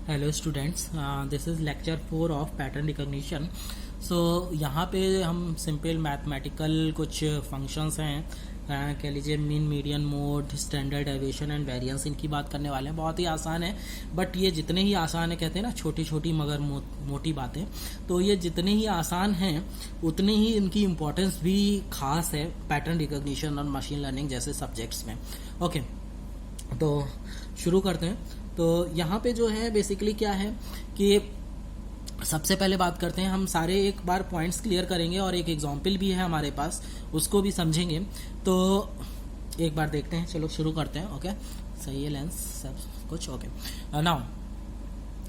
Hello students, this is lecture 4 of pattern recognition. So यहाँ पे हम सिंपल मैथमेटिकल कुछ फंक्शंस हैं, कह लीजिए mean, median, mode, standard deviation and variance, इनकी बात करने वाले हैं। बहुत ही आसान है, बट ये जितने ही आसान है, कहते हैं ना छोटी छोटी मगर मोटी बातें, तो ये जितने ही आसान हैं उतनी ही इनकी इम्पोर्टेंस भी खास है पैटर्न रिकॉग्निशन और मशीन लर्निंग जैसे सब्जेक्ट्स में। ओके, तो शुरू करते हैं। तो यहाँ पे जो है बेसिकली क्या है कि सबसे पहले बात करते हैं, हम सारे एक बार पॉइंट्स क्लियर करेंगे और एक एग्जाम्पल भी है हमारे पास, उसको भी समझेंगे। तो एक बार देखते हैं, चलो शुरू करते हैं। ओके, सही है लेंस सब कुछ। ओके, नाउ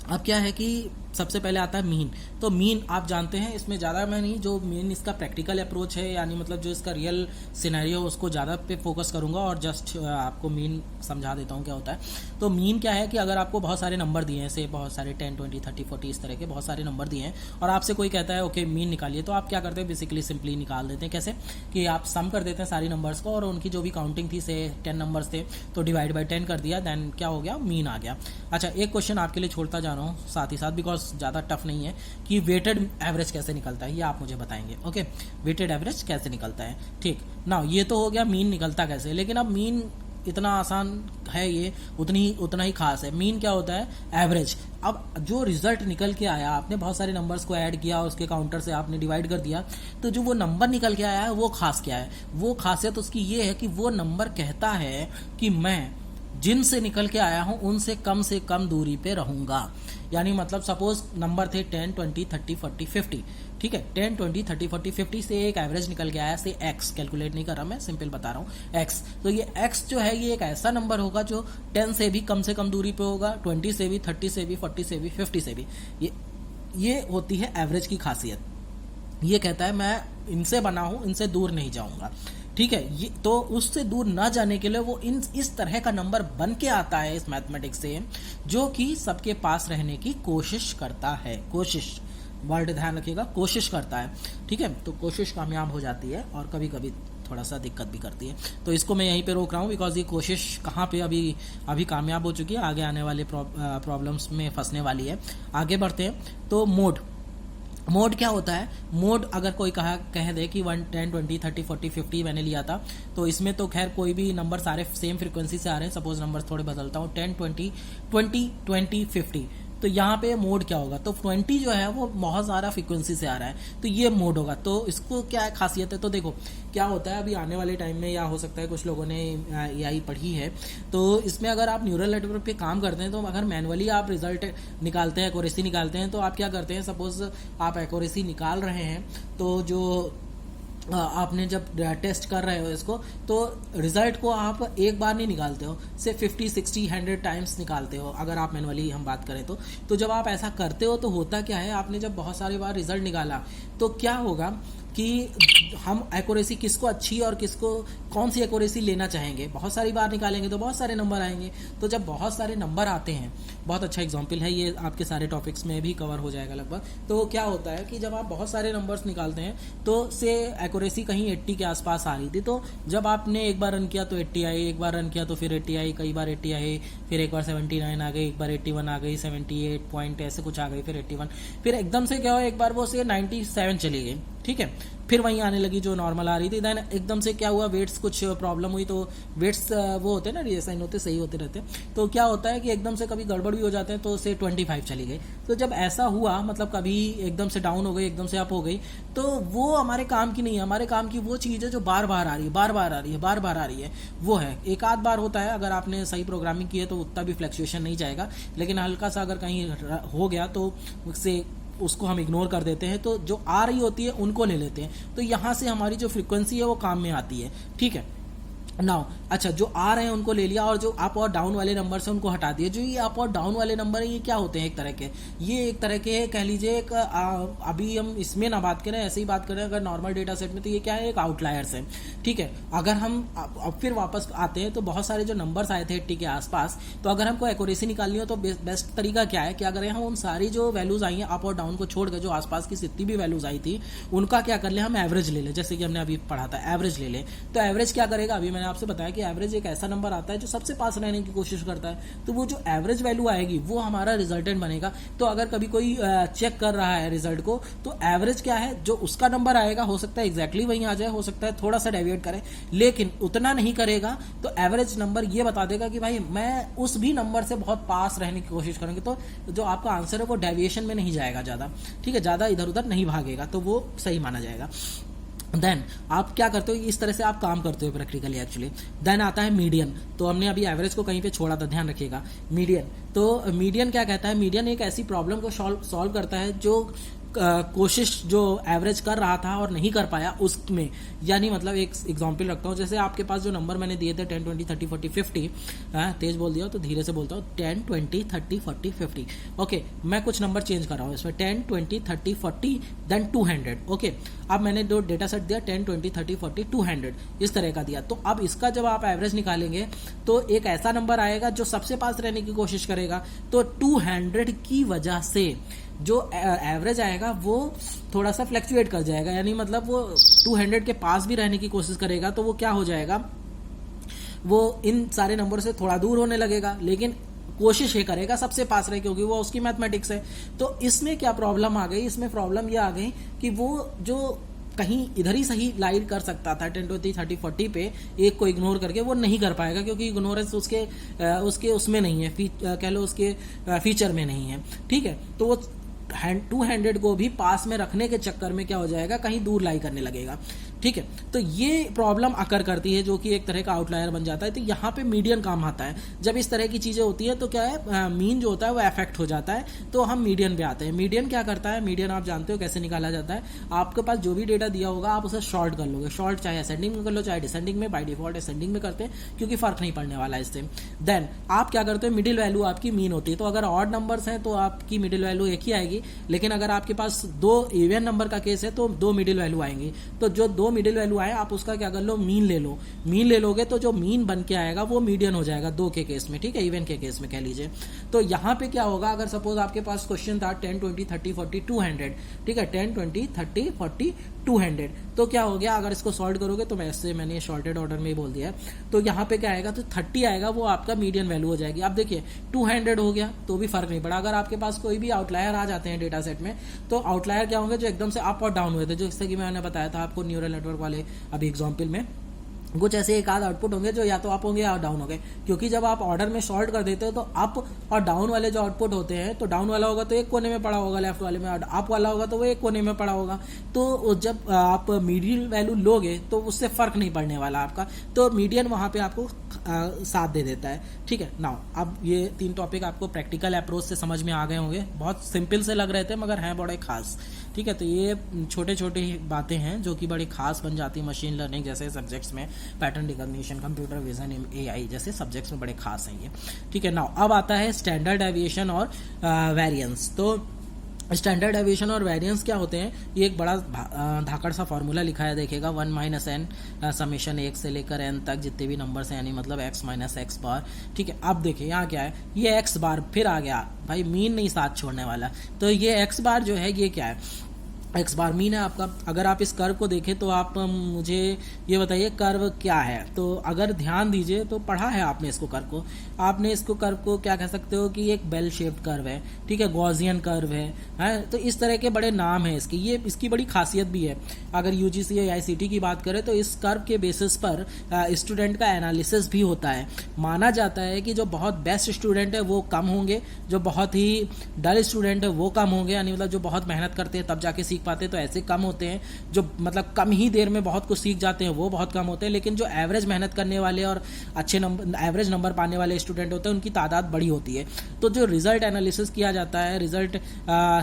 अब क्या है कि सबसे पहले आता है मीन। तो मीन आप जानते हैं, इसमें ज़्यादा मैं नहीं, जो मीन इसका प्रैक्टिकल अप्रोच है, यानी मतलब जो इसका रियल सिनेरियो उसको ज़्यादा पे फोकस करूंगा और जस्ट आपको मीन समझा देता हूँ क्या होता है। तो मीन क्या है कि अगर आपको बहुत सारे नंबर दिए हैं, से बहुत सारे 10, 20, 30, 40 इस तरह के बहुत सारे नंबर दिए हैं और आपसे कोई कहता है ओके मीन निकालिए, तो आप क्या करते हैं, बेसिकली सिंपली निकाल देते हैं। कैसे कि आप सम कर देते हैं सारी नंबर्स को और उनकी जो भी काउंटिंग थी, से 10 नंबर्स थे तो डिवाइड बाई 10 कर दिया, देन क्या हो गया, मीन आ गया। अच्छा, एक क्वेश्चन आपके लिए छोड़ता जा रहा हूँ साथ ही साथ, बिकॉज ज़्यादा टफ नहीं है, कि वेटेड एवरेज कैसे निकलता है ये आप मुझे बताएंगे। ओके, वेटेड एवरेज कैसे निकलता है। ठीक ना, ये तो हो गया मीन निकलता कैसे, लेकिन अब मीन इतना आसान है, ये उतना ही खास है। मीन क्या होता है, एवरेज। अब जो रिजल्ट निकल के आया, आपने बहुत सारे नंबर्स को ऐड किया, उसके काउंटर से आपने डिवाइड कर दिया, तो जो वो नंबर निकल के आया है वो खास क्या है, वो खासियत उसकी ये है कि वो नंबर कहता है कि मैं जिनसे निकल के आया हूं उनसे कम दूरी पे रहूंगा। यानी मतलब सपोज नंबर थे 10, 20, 30, 40, 50, ठीक है, 10, 20, 30, 40, 50 से एक एवरेज निकल के आया, से एक्स, कैलकुलेट नहीं कर रहा मैं, सिंपल बता रहा हूँ एक्स। तो ये एक्स जो है ये एक ऐसा नंबर होगा जो 10 से कम दूरी पे होगा, 20 से भी, 30 से भी, 40 से भी, 50 से भी। ये होती है एवरेज की खासियत। ये कहता है मैं इनसे बना हूं, इनसे दूर नहीं जाऊंगा। ठीक है, ये तो उससे दूर ना जाने के लिए वो इस तरह का नंबर बन के आता है इस मैथमेटिक्स से, जो कि सबके पास रहने की कोशिश करता है। कोशिश वर्ड ध्यान रखिएगा, कोशिश करता है। ठीक है, तो कोशिश कामयाब हो जाती है और कभी कभी थोड़ा सा दिक्कत भी करती है। तो इसको मैं यहीं पे रोक रहा हूँ, बिकॉज ये कोशिश कहाँ पे अभी कामयाब हो चुकी है, आगे आने वाले प्रॉब्लम्स में फंसने वाली है। आगे बढ़ते हैं। तो मोड क्या होता है। मोड अगर कोई कह दे कि 1, 10, 20, 30, 40, 50 मैंने लिया था, तो इसमें तो खैर कोई भी नंबर सारे सेम फ्रीक्वेंसी से आ रहे हैं। सपोज नंबर थोड़े बदलता हूँ, 10, 20, 20, 20, 50, तो यहाँ पे मोड क्या होगा, तो 20 जो है वो बहुत ज़्यादा फ्रीक्वेंसी से आ रहा है, तो ये मोड होगा। तो इसको क्या खासियत है, तो देखो क्या होता है, अभी आने वाले टाइम में, या हो सकता है कुछ लोगों ने एआई पढ़ी है, तो इसमें अगर आप न्यूरल नेटवर्क पे काम करते हैं, तो अगर मैनुअली आप रिजल्ट निकालते हैं, एक्यूरेसी निकालते हैं, तो आप क्या करते हैं, सपोज आप एक्यूरेसी निकाल रहे हैं, तो जो आपने जब टेस्ट कर रहे हो इसको, तो रिजल्ट को आप एक बार नहीं निकालते हो, से 50, 60, 100 टाइम्स निकालते हो, अगर आप मैनुअली हम बात करें तो जब आप ऐसा करते हो तो होता क्या है, आपने जब बहुत सारी बार रिजल्ट निकाला तो क्या होगा कि हम एक्यूरेसी किसको अच्छी और किसको कौन सी एक्यूरेसी लेना चाहेंगे, बहुत सारी बार निकालेंगे तो बहुत सारे नंबर आएंगे। तो जब बहुत सारे नंबर आते हैं, बहुत अच्छा एग्जांपल है ये, आपके सारे टॉपिक्स में भी कवर हो जाएगा लगभग। तो क्या होता है कि जब आप बहुत सारे नंबर्स निकालते हैं, तो से एक्यूरेसी कहीं 80 के आसपास आ रही थी, तो जब आपने एक बार रन किया तो 80 आई, एक बार रन किया तो फिर 80 आई, कई बार 80 आई, फिर एक बार 79 आ गई, एक बार 81 आ गई, 78 पॉइंट ऐसे कुछ आ गई, फिर 81, फिर एकदम से क्या हुआ, एक बार वो से 97 चली गई। ठीक है, फिर वहीं आने लगी जो नॉर्मल आ रही थी। देन एकदम से क्या हुआ, वेट्स कुछ प्रॉब्लम हुई, तो वेट्स वो होते हैं ना, रीअसाइन होते, सही होते रहते हैं, तो क्या होता है कि एकदम से कभी गड़बड़ भी हो जाते हैं, तो से 25 चली गई। तो जब ऐसा हुआ, मतलब कभी एकदम से डाउन हो गई, एकदम से अप हो गई, तो वो हमारे काम की नहीं है। हमारे काम की वो चीज़ है जो बार बार आ रही है, बार बार आ रही है, बार बार आ रही है, वो है। एक आध बार होता है, अगर आपने सही प्रोग्रामिंग की है तो उतना भी फ्लक्चुएशन नहीं जाएगा, लेकिन हल्का सा अगर कहीं हो गया तो उससे उसको हम इग्नोर कर देते हैं, तो जो आ रही होती है उनको ले लेते हैं। तो यहाँ से हमारी जो फ्रीक्वेंसी है वो काम में आती है। ठीक है, नाउ अच्छा, जो आ रहे हैं उनको ले लिया और जो अप और डाउन वाले नंबर से उनको हटा दिया। जो ये अप और डाउन वाले नंबर है, ये क्या होते हैं, एक तरह के, ये एक तरह के कह लीजिए एक अभी हम इसमें ना बात करें, ऐसे ही बात करें अगर नॉर्मल डेटा सेट में, तो ये क्या है, एक आउटलायर्स है। ठीक है, अगर हम अब फिर वापस आते हैं, तो बहुत सारे जो नंबर्स आए थे 80 के आसपास, तो अगर हमको एक्यूरेसी निकालनी हो तो बेस्ट तरीका क्या है कि अगर हम उन सारी जो वैल्यूज आई हैं अप और डाउन को छोड़कर, जो आसपास की जितनी भी वैल्यूज आई थी उनका क्या कर ले, हम एवरेज ले लें। जैसे कि हमने अभी पढ़ा था, एवरेज ले लें। तो एवरेज क्या करेगा, अभी मैंने मैंने आपसे बताया कि एवरेज एक ऐसा नंबर आता है जो सबसे पास रहने की कोशिश करता है, तो वो जो एवरेज वैल्यू आएगी वो हमारा रिजल्टेंट बनेगा। तो अगर कभी कोई चेक कर रहा है रिजल्ट को, तो एवरेज क्या है, जो उसका नंबर आएगा हो सकता है एग्जैक्टली वहीं आ जाए, हो सकता है थोड़ा सा डेविएट करे, लेकिन उतना नहीं करेगा। तो एवरेज नंबर ये बता देगा कि भाई मैं उस भी नंबर से बहुत पास रहने की कोशिश करूंगी, तो जो आपका आंसर है वो डेविएशन में नहीं जाएगा ज़्यादा, ठीक है, ज़्यादा इधर उधर नहीं भागेगा, तो वो सही माना जाएगा। देन आप क्या करते हो, इस तरह से आप काम करते हो प्रैक्टिकली एक्चुअली। देन आता है मीडियन। तो हमने अभी एवरेज को कहीं पे छोड़ा था, ध्यान रखिएगा। मीडियन, तो मीडियन क्या कहता है, मीडियन एक ऐसी प्रॉब्लम को सॉल्व करता है जो कोशिश जो एवरेज कर रहा था और नहीं कर पाया उसमें, यानी मतलब एक एग्जांपल रखता हूँ, जैसे आपके पास जो नंबर मैंने दिए थे 10, 20, 30, 40, 50, तेज बोल दिया तो धीरे से बोलता हूँ, 10, 20, 30, 40, 50। ओके, मैं कुछ नंबर चेंज कर रहा हूँ इसमें, 10, 20, 30, 40, देन 200। ओके, अब मैंने जो डेटा सेट दिया 10, 20, 30, 40, 200 इस तरह का दिया। तो अब इसका जब आप एवरेज निकालेंगे तो एक ऐसा नंबर आएगा जो सबसे पास रहने की कोशिश करेगा। तो 200 की वजह से जो एवरेज आएगा वो थोड़ा सा फ्लैक्चुएट कर जाएगा, यानी मतलब वो 200 के पास भी रहने की कोशिश करेगा, तो वो क्या हो जाएगा, वो इन सारे नंबर से थोड़ा दूर होने लगेगा, लेकिन कोशिश ये करेगा सबसे पास रहे, क्योंकि वो उसकी मैथमेटिक्स है। तो इसमें क्या प्रॉब्लम आ गई, इसमें प्रॉब्लम ये आ गई कि वो जो कहीं इधर ही सही लाइट कर सकता था 10, 20, 30, 40 पे, एक को इग्नोर करके वो नहीं कर पाएगा, क्योंकि इग्नोरेंस उसके उसमें नहीं है, कह लो उसके फीचर में नहीं है, ठीक है। तो वो 200 को भी पास में रखने के चक्कर में क्या हो जाएगा, कहीं दूर लाई करने लगेगा, ठीक है। तो ये प्रॉब्लम अकर करती है, जो कि एक तरह का आउटलायर बन जाता है। तो यहाँ पे मीडियन काम आता है। जब इस तरह की चीजें होती है तो क्या है, मीन जो होता है वो अफेक्ट हो जाता है, तो हम मीडियन पे आते हैं। मीडियन क्या करता है, मीडियन आप जानते हो कैसे निकाला जाता है। आपके पास जो भी डेटा दिया होगा आप उसे शॉर्ट कर लोगे, शॉर्ट चाहे असेंडिंग में कर लो चाहे डिसेंडिंग में, बाय डिफॉल्ट असेंडिंग में करते हैं क्योंकि फर्क नहीं पड़ने वाला इससे। देन आप क्या करते हो, मिडिल वैल्यू आपकी मीन होती है। तो अगर ऑड नंबर्स हैं तो आपकी मिडिल वैल्यू एक ही आएगी, लेकिन अगर आपके पास दो इवन नंबर का केस है तो दो मिडिल वैल्यू आएंगी। तो जो दो मिडिल वैल्यू आए आप उसका क्या कर लो, मीन ले लो। मीन ले लोगे तो जो मीन बन के आएगा वो मीडियन हो जाएगा दो के केस में, ठीक है, इवन के केस में कह लीजिए। तो यहाँ पे क्या होगा, अगर सपोज आपके पास क्वेश्चन था 10, 20, 30, 40, 200, ठीक है, 10, 20, 30, 40, 200, तो क्या हो गया, अगर इसको सॉल्व करोगे तो मैंने शॉर्टेड ऑर्डर में ही बोल दिया है, तो यहाँ पे क्या आएगा, तो 30 आएगा, वो आपका मीडियन वैल्यू हो जाएगी। अब देखिए 200 हो गया तो भी फर्क नहीं पड़ा। अगर आपके पास कोई भी आउटलायर आ जाते हैं डेटा सेट में, तो आउटलायर क्या होंगे, जो एकदम से अप और डाउन हुए थे, जो जैसे कि मैंने बताया था आपको न्यूरल नेटवर्क वाले अभी एग्जाम्पल में, कुछ ऐसे एक आध आउटपुट होंगे जो या तो अप होंगे या डाउन होंगे, क्योंकि जब आप ऑर्डर में सॉर्ट कर देते हो तो अप और डाउन वाले जो आउटपुट होते हैं, तो डाउन वाला होगा तो एक कोने में पड़ा होगा लेफ्ट वाले में, और अप वाला होगा तो वो एक कोने में पड़ा होगा। तो जब आप मीडियन वैल्यू लोगे तो उससे फर्क नहीं पड़ने वाला आपका, तो मीडियन वहां पे आपको साथ दे देता है, ठीक है। नाउ अब ये 3 टॉपिक आपको प्रैक्टिकल अप्रोच से समझ में आ गए होंगे, बहुत सिंपल से लग रहे थे मगर हैं बड़े खास, ठीक है। तो ये छोटे छोटे बातें हैं जो कि बड़ी खास बन जाती है मशीन लर्निंग जैसे सब्जेक्ट्स में, pattern recognition, computer vision, AI जैसे सब्जेक्ट्स में बड़े खास हैं ये, ठीक है। नाउ अब आता है स्टैंडर्ड डेविएशन और वेरिएंस। तो स्टैंडर्ड डेविएशन और वेरिएंस क्या होते हैं, ये एक बड़ा धाकड़ सा फॉर्मूला लिखा है, देखिएगा 1 - n समेशन 1 से लेकर n तक जितने भी नंबर्स हैं, यानी मतलब x - x बार, ठीक है। अब देखिए यहाँ क्या है, ये x बार फिर आ गया भाई, मीन नहीं साथ छोड़ने वाला, तो ये x बार जो है ये क्या है, एक्स बार मीन है आपका। अगर आप इस कर्व को देखें तो आप मुझे ये बताइए कर्व क्या है। तो अगर ध्यान दीजिए तो पढ़ा है आपने इसको, कर्व को, आपने इसको कर्व को क्या कह सकते हो कि एक बेल शेप्ड कर्व है, ठीक है, गॉसियन कर्व है, तो इस तरह के बड़े नाम है इसके। ये इसकी बड़ी खासियत भी है। अगर यूजीसी या आईसीटी की बात करें तो इस कर्व के बेसिस पर स्टूडेंट का एनालिसिस भी होता है। माना जाता है कि जो बहुत बेस्ट स्टूडेंट है वो कम होंगे, जो बहुत ही डल स्टूडेंट है वो कम होंगे, यानी मतलब जो बहुत मेहनत करते हैं तब जाके सीख पाते तो ऐसे कम होते हैं, जो मतलब कम ही देर में बहुत कुछ सीख जाते हैं वो बहुत कम होते हैं। लेकिन जो एवरेज मेहनत करने वाले और अच्छे नंबर, एवरेज नंबर पाने वाले स्टूडेंट होते हैं उनकी तादाद बड़ी होती है। तो जो रिजल्ट एनालिसिस किया जाता है, रिजल्ट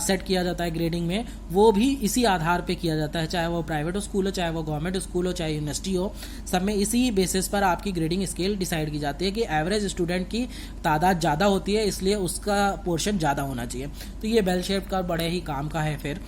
सेट किया जाता है ग्रेडिंग में, वो भी इसी आधार पे किया जाता है, चाहे वो प्राइवेट स्कूल हो, चाहे वो गवर्नमेंट स्कूल हो, चाहे यूनिवर्सिटी हो, सब में इसी बेसिस पर आपकी ग्रेडिंग स्केल डिसाइड की जाती है कि एवरेज स्टूडेंट की तादाद ज़्यादा होती है इसलिए उसका पोर्शन ज़्यादा होना चाहिए। तो ये बेल शेप का बड़े ही काम का है। फिर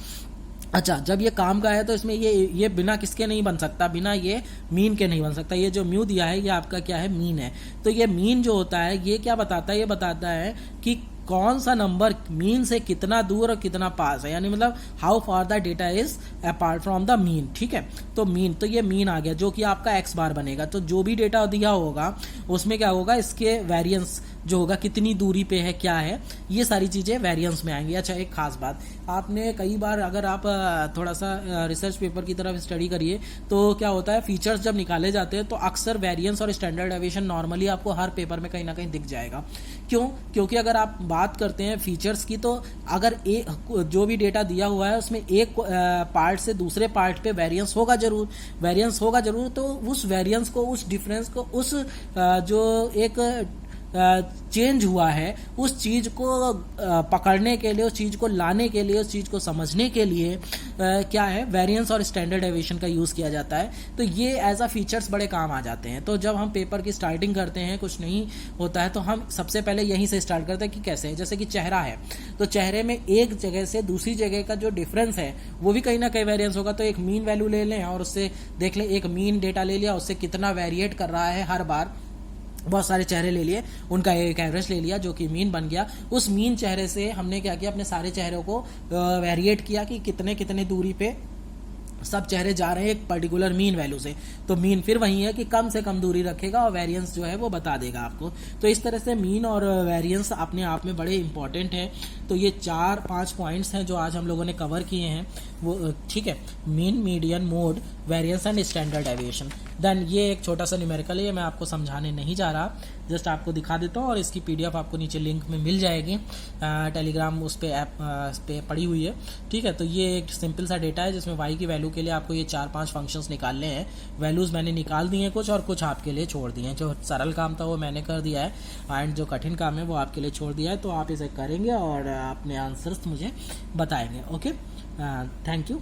अच्छा, जब ये काम का है तो इसमें ये बिना किसके नहीं बन सकता, बिना ये मीन के नहीं बन सकता। ये जो म्यू दिया है ये आपका क्या है, मीन है। तो ये मीन जो होता है ये क्या बताता है, ये बताता है कि कौन सा नंबर मीन से कितना दूर और कितना पास है, यानी मतलब how far the data is apart from the mean. ठीक है, तो मीन, तो ये मीन आ गया जो कि आपका एक्स बार बनेगा। तो जो भी डेटा दिया होगा उसमें क्या होगा, इसके वेरिएंस जो होगा कितनी दूरी पे है, क्या है, ये सारी चीजें वेरिएंस में आएंगी। अच्छा, एक खास बात, आपने कई बार अगर आप थोड़ा सा रिसर्च पेपर की तरफ स्टडी करिए तो क्या होता है, फीचर्स जब निकाले जाते हैं तो अक्सर वेरिएंस और स्टैंडर्ड डेविएशन नॉर्मली आपको हर पेपर में कहीं ना कहीं दिख जाएगा। क्यों? क्योंकि अगर आप बात करते हैं फीचर्स की, तो अगर जो भी डेटा दिया हुआ है उसमें एक पार्ट से दूसरे पार्ट पे वेरिएंस होगा जरूर, तो उस वेरिएंस को, उस डिफरेंस को, उस जो एक चेंज हुआ है उस चीज को पकड़ने के लिए, उस चीज को लाने के लिए, उस चीज को समझने के लिए क्या है, वेरिएंस और स्टैंडर्ड डेविएशन का यूज किया जाता है। तो ये एज अ फीचर्स बड़े काम आ जाते हैं। तो जब हम पेपर की स्टार्टिंग करते हैं, कुछ नहीं होता है तो हम सबसे पहले यहीं से स्टार्ट करते हैं कि कैसे, जैसे कि चेहरा है तो चेहरे में एक जगह से दूसरी जगह का जो डिफरेंस है वो भी कहीं ना कहीं वेरिएंस होगा। तो एक मीन वैल्यू ले लें और उससे देख लें, एक मीन डेटा ले लिया, उससे कितना वेरिएट कर रहा है हर बार, बहुत सारे चेहरे ले लिए, उनका एक एवरेज ले लिया जो कि मीन बन गया। उस मीन चेहरे से हमने क्या किया, अपने सारे चेहरों को वेरिएट किया कि कितने कितने दूरी पे सब चेहरे जा रहे हैं एक पर्टिकुलर मीन वैल्यू से। तो मीन फिर वही है कि कम से कम दूरी रखेगा और वेरिएंस जो है वो बता देगा आपको। तो इस तरह से मीन और वेरिएंस अपने आप में बड़े इंपॉर्टेंट है। तो ये 4-5 पॉइंट्स हैं जो आज हम लोगों ने कवर किए हैं वो, ठीक है, mean, median, mode, variance and standard deviation. Then ये एक छोटा सा न्यूमेरिकल है, ये मैं आपको समझाने नहीं जा रहा, जस्ट आपको दिखा देता हूँ और इसकी पीडीएफ आपको नीचे लिंक में मिल जाएगी, टेलीग्राम उस पे ऐप पे पड़ी हुई है। ठीक है, तो ये एक सिंपल सा डेटा है जिसमें वाई की वैल्यू के लिए आपको ये 4-5 फंक्शंस निकालने हैं। वैल्यूज मैंने निकाल दी हैं कुछ, और कुछ आपके लिए छोड़ दिए हैं। जो सरल काम था वो मैंने कर दिया है एंड जो कठिन काम है वो आपके लिए छोड़ दिया है। तो आप इसे करेंगे और अपने आंसर्स मुझे बताएंगे। Okay, thank you.